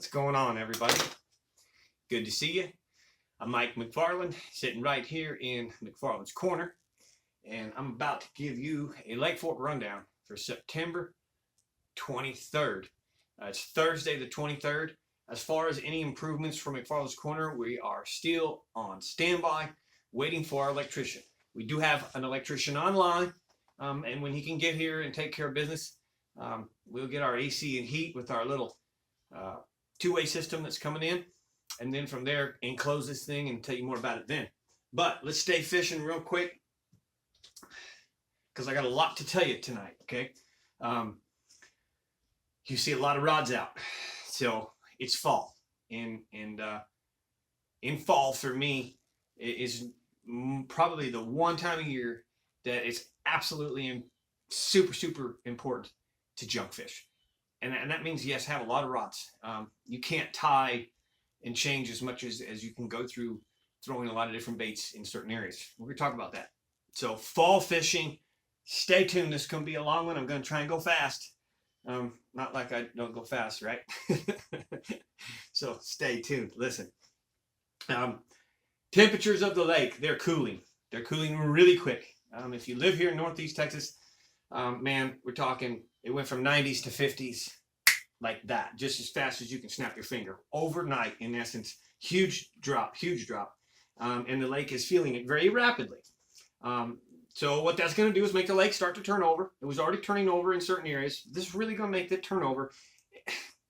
What's going on, everybody? Good to see you. I'm Mike McFarland, sitting right here in McFarland's Corner, and I'm about to give you a Lake Fork rundown for September 23rd. It's Thursday the 23rd. As far as any improvements from McFarland's Corner, we are still on standby, waiting for our electrician. We do have an electrician online, and when he can get here and take care of business, we'll get our AC and heat with our little two-way system that's coming in, and then from there enclose this thing and tell you more about it then. But let's stay fishing real quick because I got a lot to tell you tonight. Okay, you see a lot of rods out, so it's fall, and in fall for me is probably the one time of year that it's absolutely super important to junk fish. And that means, yes, have a lot of rods. You can't tie and change as much as you can go through throwing a lot of different baits in certain areas. We're going to talk about that. So fall fishing, stay tuned. This is going to be a long one. I'm going to try and go fast. Not like I don't go fast, right? So stay tuned. Listen. Temperatures of the lake, they're cooling. They're cooling really quick. If you live here in Northeast Texas, man, we're talking, it went from 90s to 50s like that, just as fast as you can snap your finger. Overnight, in essence, huge drop. And the lake is feeling it very rapidly. So what that's going to do is make the lake start to turn over. It was already turning over in certain areas. This is really going to make it turn over.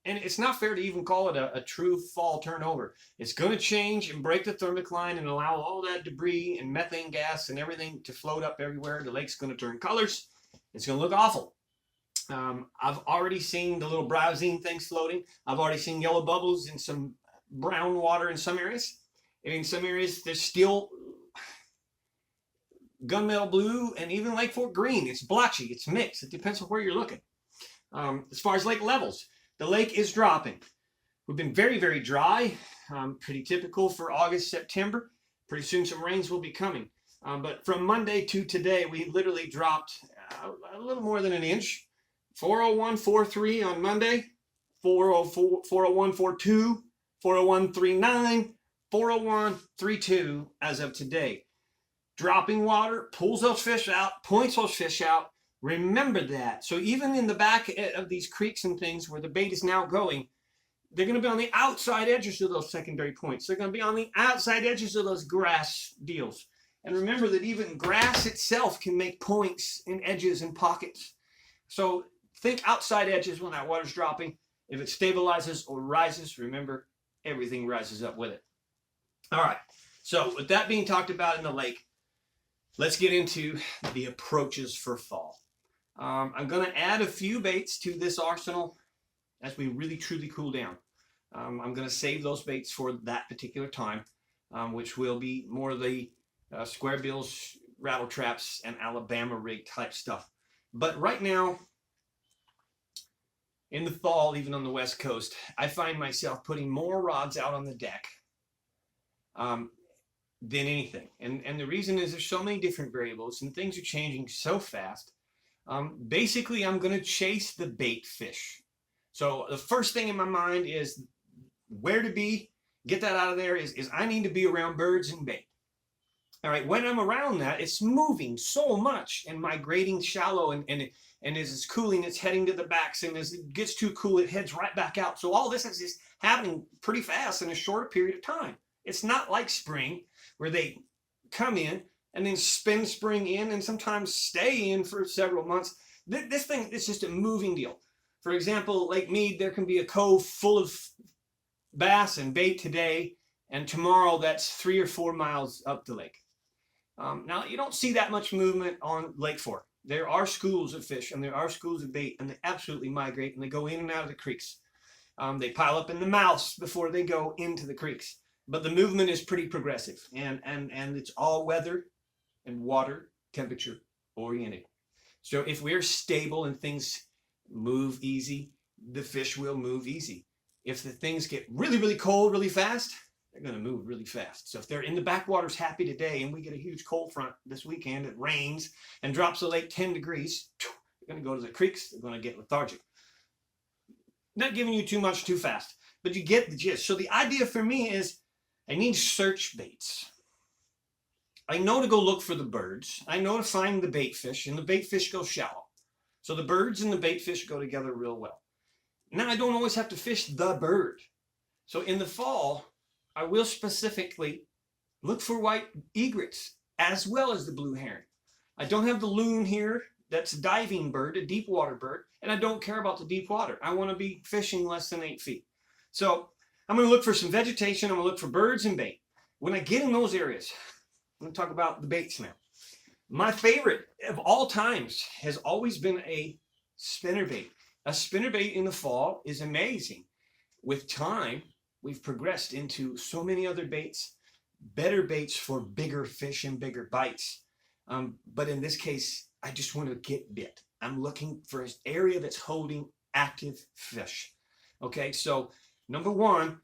And it's not fair to even call it a true fall turnover. It's going to change and break the thermocline and allow all that debris and methane gas and everything to float up everywhere. The lake's going to turn colors. It's going to look awful. I've already seen the little browsing things floating. I've already seen yellow bubbles in some brown water in some areas. And in some areas, there's still gunmetal blue and even Lake Fork green. It's blotchy. It's mixed. It depends on where you're looking. As far as lake levels, the lake is dropping. We've been very dry. Pretty typical for August, September. Pretty soon some rains will be coming. But from Monday to today, we literally dropped a little more than an inch. 401.43 on Monday, 401.42, 401.39, 401.32 as of today. Dropping water pulls those fish out, points those fish out. Remember that. So even in the back of these creeks and things where the bait is now going, they're going to be on the outside edges of those secondary points. They're going to be on the outside edges of those grass deals. And remember that even grass itself can make points and edges and pockets. So think outside edges when that water's dropping. If it stabilizes or rises, remember, everything rises up with it. All right. So with that being talked about in the lake, let's get into the approaches for fall. I'm going to add a few baits to this arsenal as we really truly cool down. I'm going to save those baits for that particular time, which will be more of the square bills, rattle traps, and Alabama rig type stuff. But right now, in the fall, even on the West Coast, I find myself putting more rods out on the deck than anything. And the reason is there's so many different variables and things are changing so fast. Basically, I'm going to chase the bait fish. So the first thing in my mind is where to be. Get that out of there is I need to be around birds and bait. All right, when I'm around that, it's moving so much and migrating shallow, and as it's cooling, it's heading to the backs, and as it gets too cool, it heads right back out. So all this is just happening pretty fast in a shorter period of time. It's not like spring where they come in and then spend spring in and sometimes stay in for several months. This thing is just a moving deal. For example, Lake Mead, there can be a cove full of bass and bait today, and tomorrow that's 3 or 4 miles up the lake. Now, you don't see that much movement on Lake Fork. There are schools of fish and there are schools of bait, and they absolutely migrate and they go in and out of the creeks. They pile up in the mouths before they go into the creeks. But the movement is pretty progressive, and it's all weather and water temperature oriented. So if we're stable and things move easy, the fish will move easy. If the things get really cold really fast, they're going to move really fast. So if they're in the backwaters happy today and we get a huge cold front this weekend, it rains and drops the lake 10 degrees, they're going to go to the creeks, they're going to get lethargic. Not giving you too much too fast. but you get the gist. So the idea for me is I need search baits. I know to go look for the birds. I know to find the bait fish, and the bait fish go shallow. So the birds and the bait fish go together real well. Now I don't always have to fish the bird. So in the fall, I will specifically look for white egrets as well as the blue heron. I don't have the loon here. That's a diving bird, a deep water bird, and I don't care about the deep water. I want to be fishing less than 8 feet. So I'm going to look for some vegetation. I'm going to look for birds and bait. When I get in those areas, I'm going to talk about the baits now. My favorite of all times has always been a spinnerbait. A spinnerbait in the fall is amazing. With time, we've progressed into so many other baits, better baits for bigger fish and bigger bites. But in this case, I just want to get bit. I'm looking for an area that's holding active fish. Okay, so number one,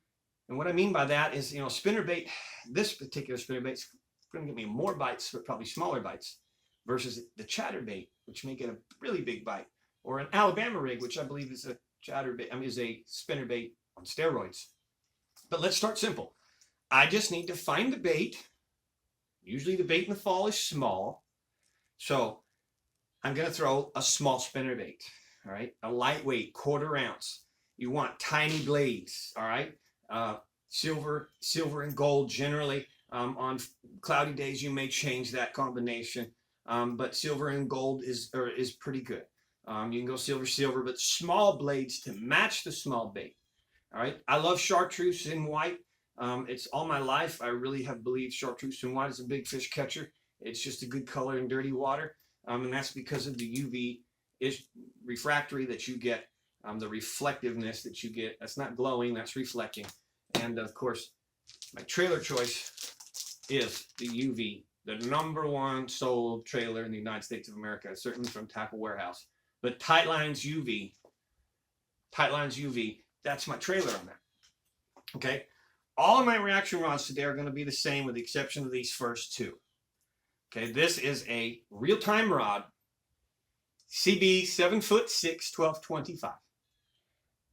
and what I mean by that is, spinnerbait, this particular spinnerbait's going to give me more bites, but probably smaller bites, versus the chatterbait, which may get a really big bite, or an Alabama rig, which I believe is a is a spinnerbait on steroids. But let's start simple. I just need to find the bait. Usually the bait in the fall is small, so I'm going to throw a small spinnerbait. All right, a lightweight 1/4 ounce. You want tiny blades. All right, silver and gold generally. On cloudy days, you may change that combination, but silver and gold is pretty good. You can go silver, but small blades to match the small bait. All right, I love chartreuse in white. It's all my life. I really have believed chartreuse in white is a big fish catcher. It's just a good color in dirty water, and that's because of the UV refractory that you get, the reflectiveness that you get. That's not glowing, that's reflecting. And of course, my trailer choice is the UV, the #1 sold trailer in the United States of America, certainly from Tackle Warehouse. But Tightline's UV, that's my trailer on that. Okay, all of my reaction rods today are going to be the same with the exception of these first two. Okay, this is a real-time rod, CB 7'6", 1225,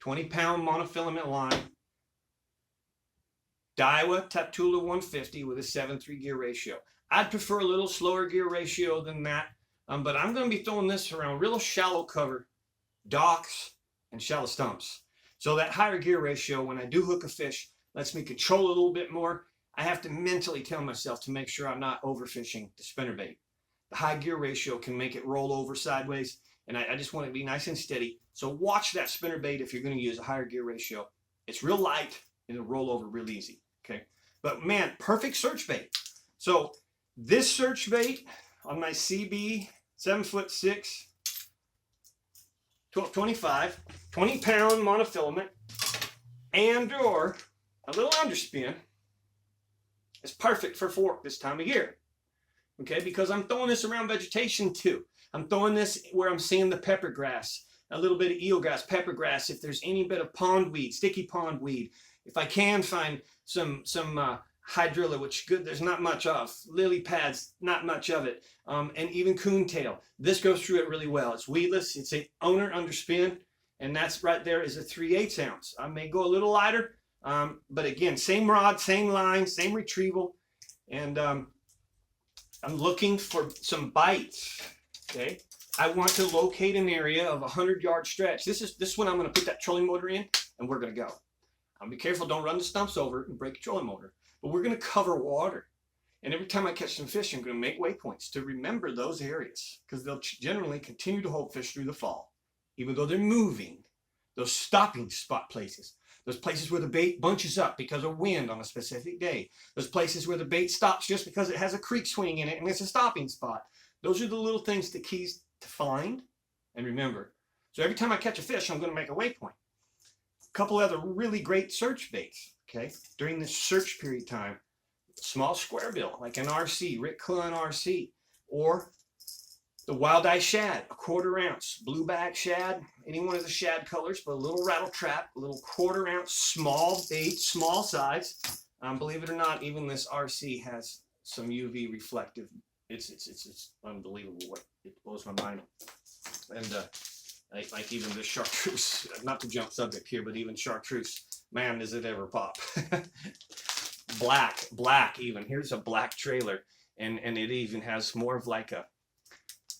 20-pound monofilament line, Daiwa Taptula 150 with a 7:3 gear ratio. I'd prefer a little slower gear ratio than that, but I'm going to be throwing this around real shallow cover, docks, and shallow stumps. So that higher gear ratio, when I do hook a fish, lets me control a little bit more. I have to mentally tell myself to make sure I'm not overfishing the spinnerbait. The high gear ratio can make it roll over sideways, and I just want it to be nice and steady. So watch that spinnerbait if you're going to use a higher gear ratio. It's real light, and it'll roll over real easy. Okay, but man, perfect search bait. So this search bait on my CB 7'6", 1225, 20-pound monofilament, and or a little underspin is perfect for fork this time of year. Okay, because I'm throwing this around vegetation too. I'm throwing this where I'm seeing the pepper grass, a little bit of eelgrass, pepper grass. If there's any bit of pondweed, sticky pondweed, if I can find some hydrilla, which good, there's not much of. Lily pads, not much of it. And even coontail. This goes through it really well. It's weedless. It's a owner underspin, and that's right there is a 3/8 ounce. I may go a little lighter, but again, same rod, same line, same retrieval, and I'm looking for some bites. Okay, I want to locate an area of 100-yard stretch. This one I'm going to put that trolling motor in, and we're going to go. Be careful, don't run the stumps over and break your trolling motor. But we're going to cover water. And every time I catch some fish, I'm going to make waypoints to remember those areas, because they'll generally continue to hold fish through the fall, even though they're moving. Those stopping spot places, those places where the bait bunches up because of wind on a specific day, those places where the bait stops just because it has a creek swing in it and it's a stopping spot. Those are the little things, the keys to find and remember. So every time I catch a fish, I'm going to make a waypoint. A couple other really great search baits, okay, during this search period time. Small square bill, like an RC, Rick Clun RC, or the wild eye shad, a 1/4 ounce, blueback shad, any one of the shad colors, but a little rattle trap, a little 1/4 ounce, small bait, small size. Believe it or not, even this RC has some UV reflective. It's unbelievable. It blows my mind. And like even the chartreuse, not to jump subject here, but even chartreuse Man, does it ever pop. Black even. Here's a black trailer, and it even has more of like a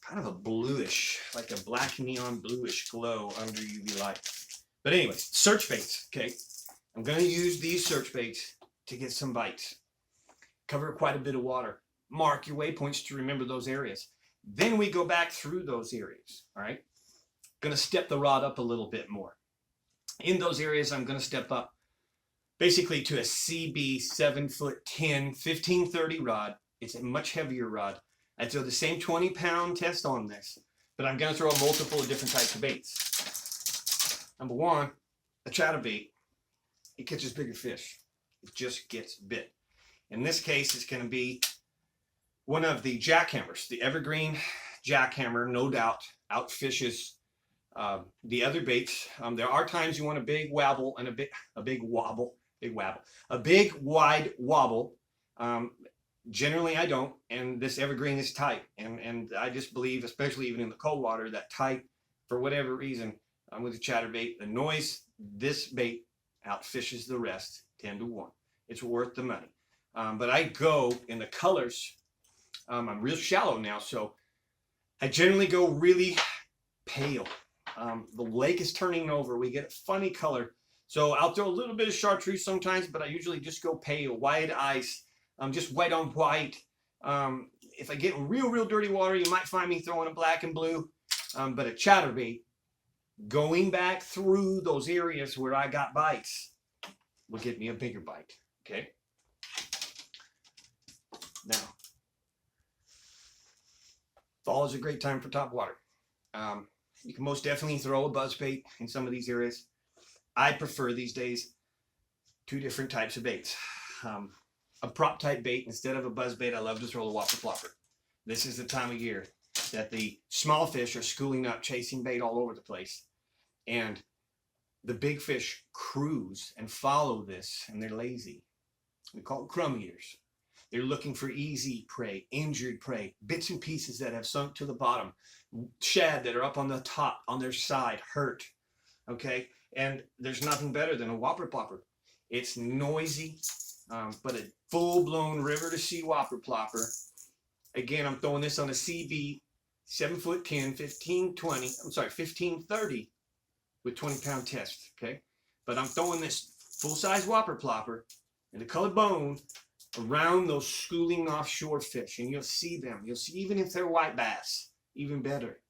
kind of a bluish, like a black neon bluish glow under UV light. But anyways, search baits, okay? I'm going to use these search baits to get some bites. Cover quite a bit of water. Mark your waypoints to remember those areas. Then we go back through those areas, all right? Going to step the rod up a little bit more. In those areas, I'm going to step up basically to a CB 7'10", 1530 rod. It's a much heavier rod. I throw the same 20-pound test on this, but I'm going to throw multiple different types of baits. Number one, a chatterbait. It catches bigger fish. It just gets bit. In this case, it's going to be one of the jackhammers. The evergreen jackhammer, no doubt, outfishes the other baits. There are times you want a big wobble and a big wide wobble. Generally, I don't, and this evergreen is tight, and I just believe, especially even in the cold water, that tight, for whatever reason, with the chatterbait, the noise, this bait outfishes the rest 10 to 1. It's worth the money. But I go in the colors. I'm real shallow now, so I generally go really pale. The lake is turning over. We get a funny color. So I'll throw a little bit of chartreuse sometimes, but I usually just go pale, white ice, just white on white. If I get in real dirty water, you might find me throwing a black and blue. But a chatterbait, going back through those areas where I got bites, will get me a bigger bite, okay? Now, fall is a great time for top water. You can most definitely throw a buzzbait in some of these areas. I prefer these days 2 different types of baits. A prop type bait instead of a buzzbait. I love to throw the whopper plopper. This is the time of year that the small fish are schooling up, chasing bait all over the place, and the big fish cruise and follow this, and they're lazy. We call them crumb eaters. They're looking for easy prey, injured prey, bits and pieces that have sunk to the bottom, shad that are up on the top, on their side, hurt, okay? And there's nothing better than a whopper plopper. It's noisy, but a full-blown river to sea whopper plopper. Again, I'm throwing this on a CB 7'10", 1530 with 20-pound test, okay? But I'm throwing this full-size whopper plopper in the colored bone around those schooling offshore fish, and you'll see them. You'll see, even if they're white bass, even better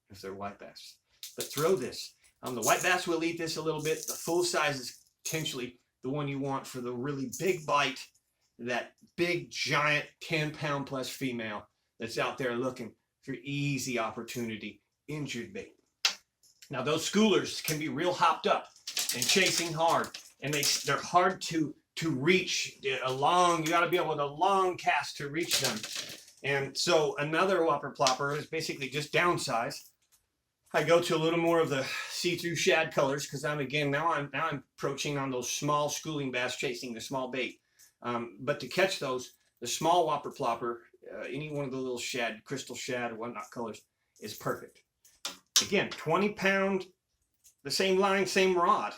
if they're white bass. But throw this. The white bass will eat this a little bit. The full size is potentially the one you want for the really big bite, that big giant 10-pound plus female that's out there looking for easy opportunity, injured bait. Now those schoolers can be real hopped up and chasing hard, and they're hard to reach. You got to be able with a long cast to reach them. And so another whopper plopper is basically just downsize. I go to a little more of the see-through shad colors because I'm approaching on those small schooling bass chasing the small bait. But to catch those, the small whopper plopper, any one of the little shad, crystal shad or whatnot colors is perfect. Again, 20-pound, the same line, same rod.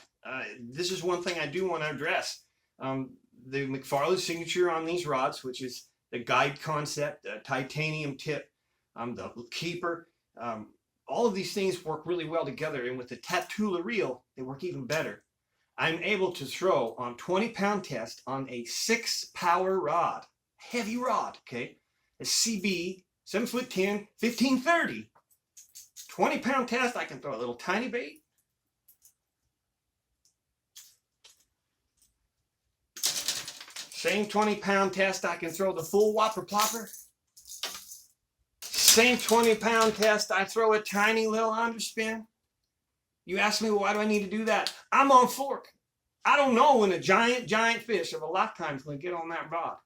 This is one thing I do want to address. The McFARLAND'S signature on these rods, which is the guide concept, the titanium tip, the keeper, all of these things work really well together, and with the Tatula reel, they work even better. I'm able to throw on 20-pound test on a 6-power rod, heavy rod, okay? A CB, 7'10", 1530. 20-pound test, I can throw a little tiny bait. Same 20-pound test, I can throw the full whopper plopper. Same 20-pound test, I throw a tiny little underspin. You ask me, well, why do I need to do that? I'm on fork. I don't know when a giant fish of a lifetime is going to get on that rod.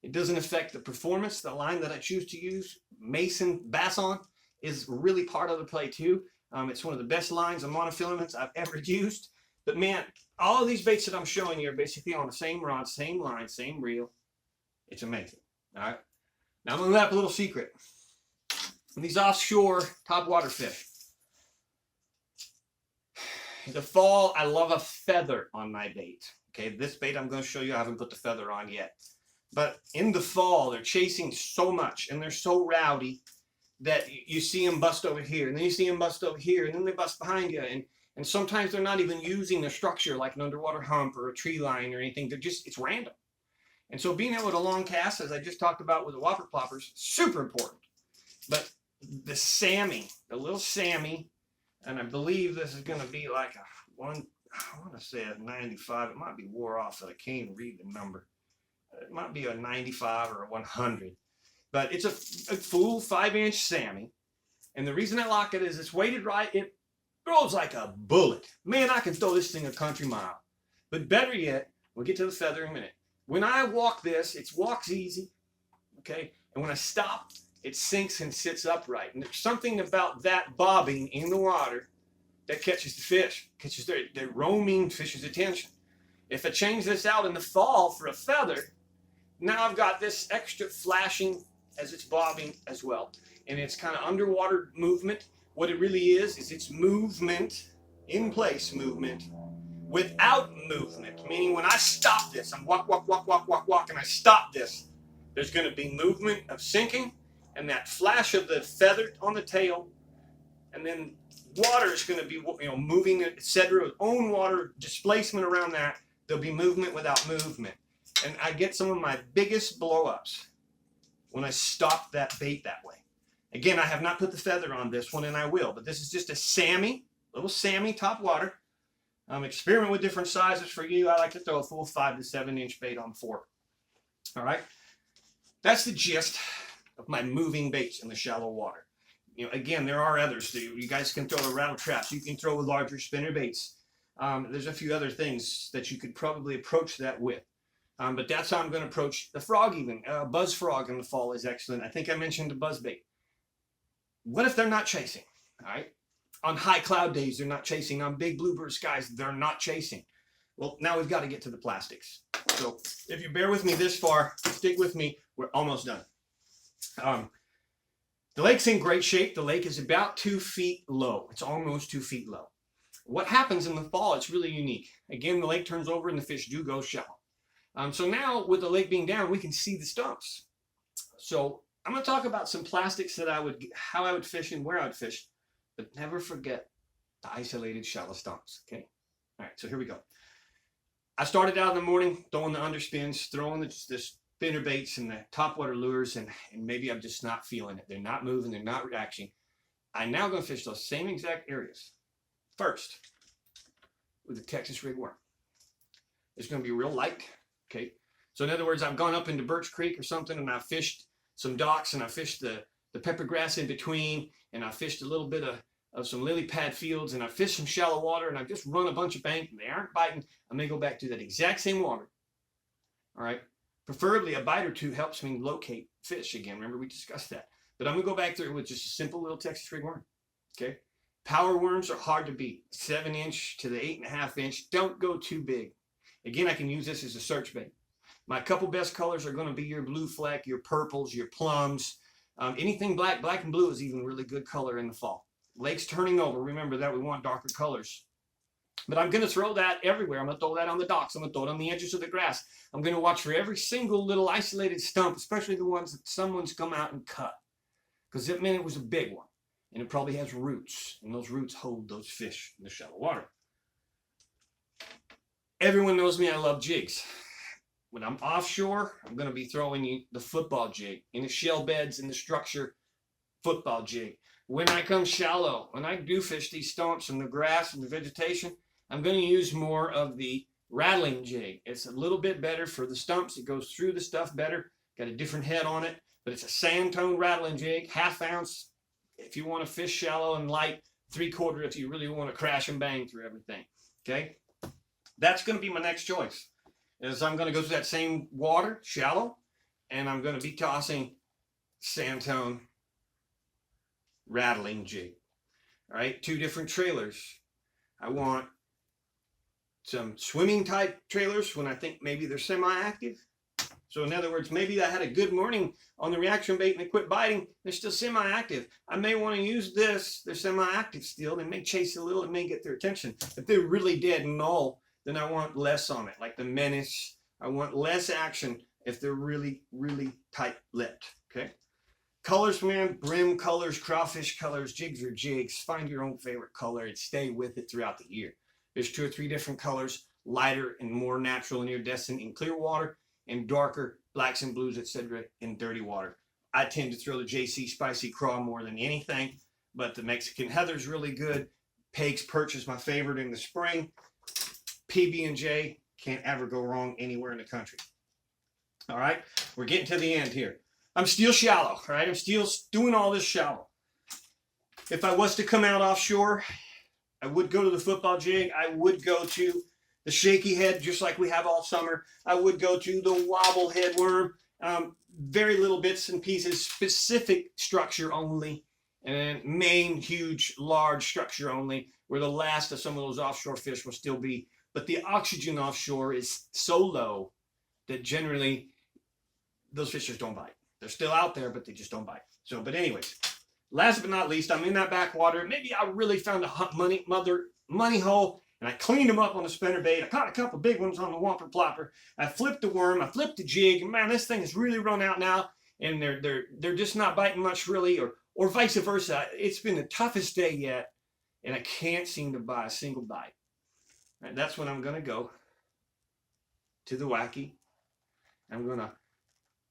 It doesn't affect the performance. The line that I choose to use, Mason Bass on, is really part of the play too. It's one of the best lines of monofilaments I've ever used. But man, all of these baits that I'm showing you are basically on the same rod, same line, same reel. It's amazing. All right. Now I'm going to let up a little secret. These offshore topwater fish, The fall, I love a feather on my bait. Okay, this bait I'm going to show you, I haven't put the feather on yet. But in the fall, they're chasing so much and they're so rowdy that you see them bust over here, and then you see them bust over here, and then they bust behind you. And sometimes they're not even using a structure like an underwater hump or a tree line or anything. They're just, it's random. And so being able to long cast, as I just talked about with the whopper ploppers, super important. But the Sammy, the little Sammy, and I believe this is going to be like a one, I want to say a 95. It might be wore off, so I can't read the number. It might be a 95 or a 100. But it's a full 5-inch Sammy. And the reason I lock it is it's weighted right. It throws like a bullet. Man, I can throw this thing a country mile. But better yet, we'll get to the feather in a minute. When I walk this, it walks easy. Okay? And when I stop, it sinks and sits upright. And there's something about that bobbing in the water that catches the fish, catches their roaming fish's attention. If I change this out in the fall for a feather, now I've got this extra flashing as it's bobbing as well. And it's kind of underwater movement. What it really is it's movement, in place movement, without movement. Meaning when I stop this, I'm walk, and I stop this, there's going to be movement of sinking and that flash of the feather on the tail. And then water is going to be, moving, etc. Own water displacement around that. There'll be movement without movement. And I get some of my biggest blow-ups when I stop that bait that way. Again, I have not put the feather on this one, and I will. But this is just a Sammy, little Sammy top water. Experiment with different sizes for you. I like to throw a full 5 to 7 inch bait on 4. All right? That's the gist of my moving baits in the shallow water. Again, there are others. You guys can throw the rattle traps. You can throw larger spinner baits. There's a few other things that you could probably approach that with. But that's how I'm going to approach the frog even. Buzz frog in the fall is excellent. I think I mentioned the buzz bait. What if they're not chasing? All right. On high cloud days, they're not chasing. On big bluebird skies, they're not chasing. Well, now we've got to get to the plastics. So if you bear with me this far, stick with me. We're almost done. The lake's in great shape. The lake is about 2 feet low. It's almost 2 feet low. What happens in the fall, it's really unique. Again, the lake turns over and the fish do go shallow. So now with the lake being down, we can see the stumps. So I'm going to talk about some plastics that how I would fish and where I would fish, but never forget the isolated shallow stumps. Okay. All right. So here we go. I started out in the morning throwing the underspins, throwing the spinner baits and the topwater lures, and maybe I'm just not feeling it. They're not moving. They're not reacting. I'm now going to fish those same exact areas. First, with the Texas rig worm. It's going to be real light. Okay. So in other words, I've gone up into Birch Creek or something, and I've fished some docks, and I fished the pepper grass in between, and I fished a little bit of some lily pad fields, and I fished some shallow water, and I've just run a bunch of bank, and they aren't biting. I'm going to go back to that exact same water. All right. Preferably a bite or two helps me locate fish again. Remember, we discussed that. But I'm going to go back there with just a simple little Texas rig worm. Okay. Power worms are hard to beat. 7 inch to the 8.5 inch. Don't go too big. Again, I can use this as a search bait. My couple best colors are going to be your blue fleck, your purples, your plums. Anything black and blue is even really good color in the fall. Lake's turning over. Remember that we want darker colors. But I'm going to throw that everywhere. I'm going to throw that on the docks. I'm going to throw it on the edges of the grass. I'm going to watch for every single little isolated stump, especially the ones that someone's come out and cut. Because it meant it was a big one. And it probably has roots. And those roots hold those fish in the shallow water. Everyone knows me. I love jigs. When I'm offshore, I'm going to be throwing you the football jig. In the shell beds, in the structure, football jig. When I come shallow, when I do fish these stumps and the grass and the vegetation, I'm going to use more of the rattling jig. It's a little bit better for the stumps. It goes through the stuff better. Got a different head on it, but it's a sand tone rattling jig, 1/2 ounce. If you want to fish shallow and light, 3/4 if you really want to crash and bang through everything. Okay, that's going to be my next choice. Is I'm going to go through that same water, shallow, and I'm going to be tossing sand tone rattling jig. All right, 2 different trailers. I want some swimming type trailers when I think maybe they're semi-active. So in other words, maybe I had a good morning on the reaction bait and they quit biting. They're still semi-active. I may want to use this. They're semi-active still. They may chase a little. It may get their attention. If they're really dead and null, then I want less on it. Like the menace, I want less action if they're really, really tight-lipped. Okay. Colors, man, brim colors, crawfish colors, jigs are jigs. Find your own favorite color and stay with it throughout the year. There's 2 or 3 different colors, lighter and more natural and iridescent in clear water, and darker blacks and blues, etc. in dirty water. I tend to throw the JC Spicy Craw more than anything, but the Mexican Heather's really good. Pake's Perch is my favorite in the spring. PB&J, can't ever go wrong anywhere in the country. All right, we're getting to the end here. I'm still shallow, all right? I'm still doing all this shallow. If I was to come out offshore, I would go to the football jig. I would go to the shaky head, just like we have all summer. I would go to the wobble head worm. Very little bits and pieces, specific structure only, and main, huge, large structure only, where the last of some of those offshore fish will still be. But the oxygen offshore is so low that generally those fish just don't bite. They're still out there, but they just don't bite. So, but anyways, last but not least, I'm in that backwater. Maybe I really found a money hole, and I cleaned them up on the spinnerbait. I caught a couple big ones on the Whopper Plopper. I flipped the worm. I flipped the jig. And man, this thing has really run out now, and they're just not biting much really, or vice versa. It's been the toughest day yet, and I can't seem to buy a single bite. And that's when I'm gonna go to the wacky. I'm gonna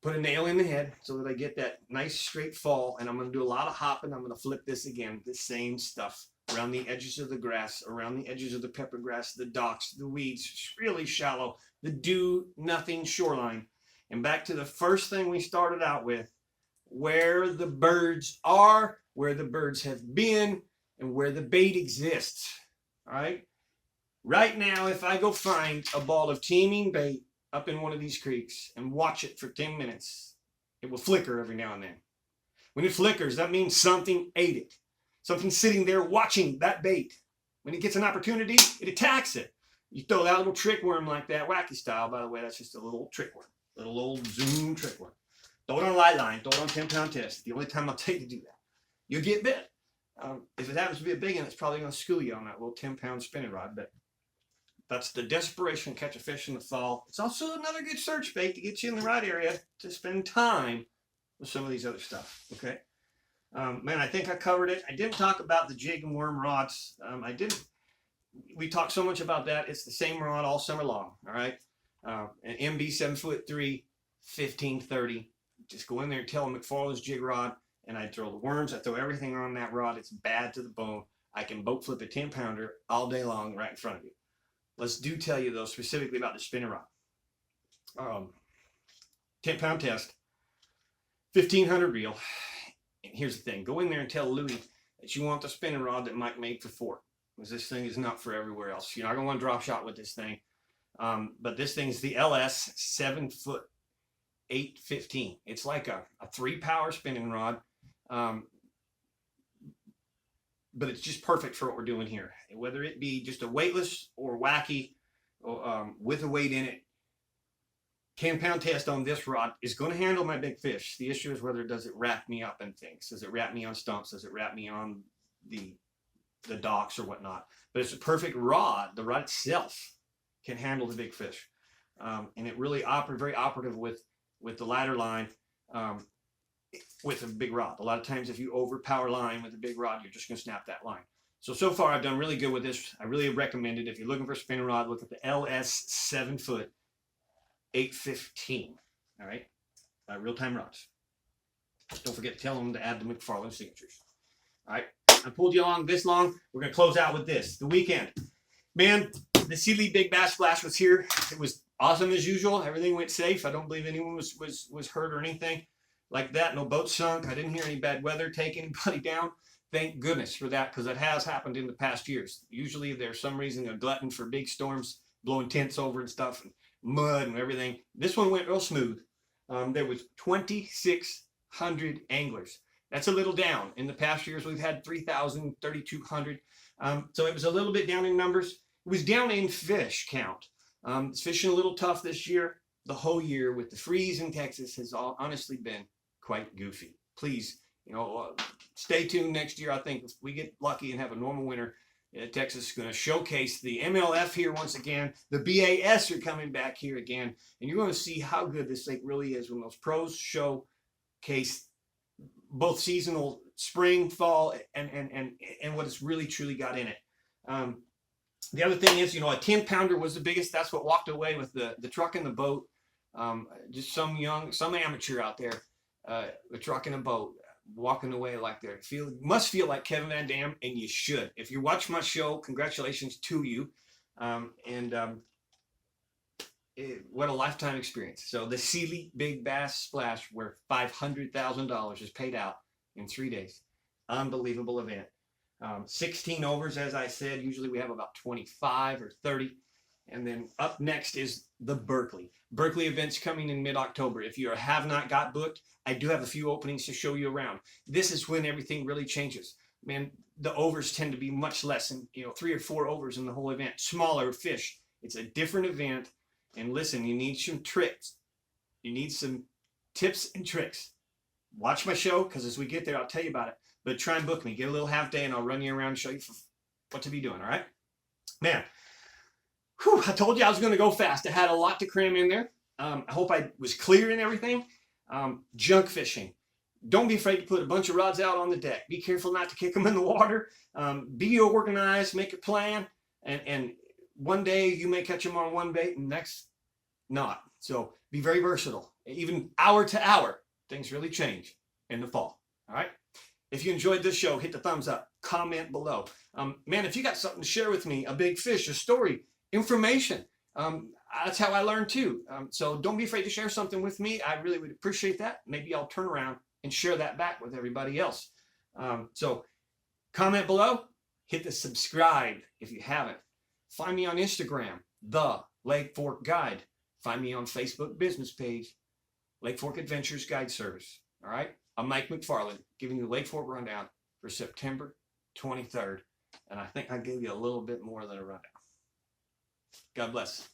put a nail in the head so that I get that nice straight fall, and I'm going to do a lot of hopping. I'm going to flip this again, the same stuff around the edges of the grass, around the edges of the pepper grass, the docks, the weeds, really shallow, the do-nothing shoreline. And back to the first thing we started out with, where the birds are, where the birds have been, and where the bait exists. All right? Right now, if I go find a ball of teeming bait up in one of these creeks and watch it for 10 minutes, it will flicker every now and then. When it flickers, that means something ate it. Something's sitting there watching that bait. When it gets an opportunity, it attacks it. You throw that little trick worm like that, wacky style, by the way, that's just a little trick worm. Little old Zoom trick worm. Throw it on a light line, throw it on 10-pound test. It's the only time I'll take to do that. You'll get bit. If it happens to be a big one, it's probably going to school you on that little 10-pound spinning rod, but that's the desperation to catch a fish in the fall. It's also another good search bait to get you in the right area to spend time with some of these other stuff, okay? Man, I think I covered it. I didn't talk about the jig and worm rods. I didn't. We talked so much about that. It's the same rod all summer long, all right? An MB 7'3", 1530. Just go in there and tell them McFarland's jig rod, and I throw the worms. I throw everything on that rod. It's bad to the bone. I can boat flip a 10-pounder all day long right in front of you. Let's do tell you, though, specifically about the spinner rod. 10-pound test, 1,500 reel. And here's the thing. Go in there and tell Louie that you want the spinning rod that Mike made for Fort. Because this thing is not for everywhere else. You're not going to want to drop shot with this thing. But this thing is the LS 7'8", 815. It's like a 3-power spinning rod. But it's just perfect for what we're doing here. Whether it be just a weightless or wacky with a weight in it, 10-pound test on this rod is going to handle my big fish. The issue is whether does it wrap me up in things. Does it wrap me on stumps? Does it wrap me on the docks or whatnot? But it's a perfect rod. The rod itself can handle the big fish. And it really very operative with the ladder line. With a big rod. A lot of times if you overpower line with a big rod, you're just going to snap that line. So far I've done really good with this. I really recommend it. If you're looking for a spinning rod, look at the LS 7'8", 815. All right? Real-time rods. Don't forget to tell them to add the McFarland signatures. All right? I pulled you along this long. We're going to close out with this. The weekend. Man, the Sealy Big Bass Splash was here. It was awesome as usual. Everything went safe. I don't believe anyone was hurt or anything like that. No boat sunk. I didn't hear any bad weather take anybody down. Thank goodness for that, because it has happened in the past years. Usually there's some reason a glutton for big storms, blowing tents over and stuff, and mud and everything. This one went real smooth. There was 2,600 anglers. That's a little down. In the past years, we've had 3,000, 3,200. So it was a little bit down in numbers. It was down in fish count. It's fishing a little tough this year. the whole year with the freeze in Texas has honestly been quite goofy. Please, stay tuned next year. I think if we get lucky and have a normal winter, Texas is going to showcase the MLF here once again. The BAS are coming back here again, and you're going to see how good this lake really is when those pros showcase both seasonal spring, fall, and what it's really truly got in it. The other thing is, a 10-pounder was the biggest. That's what walked away with the truck and the boat. Just some amateur out there, the truck and a boat, walking away like that. Must feel like Kevin Van Dam, and you should. If you watch my show, congratulations to you. What a lifetime experience. So the Sealy Big Bass Splash, where $500,000 is paid out in 3 days. Unbelievable event. 16 overs, as I said. Usually we have about 25 or 30. And then up next is the Berkeley. Berkeley event's coming in mid-October. If you have not got booked, I do have a few openings to show you around. This is when everything really changes. Man, the overs tend to be much less than 3 or 4 overs in the whole event. Smaller fish. It's a different event. And listen, you need some tricks. You need some tips and tricks. Watch my show, because as we get there, I'll tell you about it. But try and book me. Get a little half day, and I'll run you around and show you what to be doing, all right? Man, I told you I was going to go fast. I had a lot to cram in there. I hope I was clear in everything. Junk fishing. Don't be afraid to put a bunch of rods out on the deck. Be careful not to kick them in the water. Be organized. Make a plan. And one day you may catch them on one bait and next not. So be very versatile. Even hour to hour, things really change in the fall. All right? If you enjoyed this show, hit the thumbs up. Comment below. Man, if you got something to share with me, a big fish, a story, information, that's how I learn too. So don't be afraid to share something with me. I really would appreciate that. Maybe I'll turn around and share that back with everybody else. So comment below. Hit the subscribe if you haven't. Find me on Instagram, The Lake Fork Guide. Find me on Facebook business page, Lake Fork Adventures Guide Service. All right? I'm Mike McFarland, giving you the Lake Fork rundown for September 23rd. And I think I gave you a little bit more than a rundown. God bless.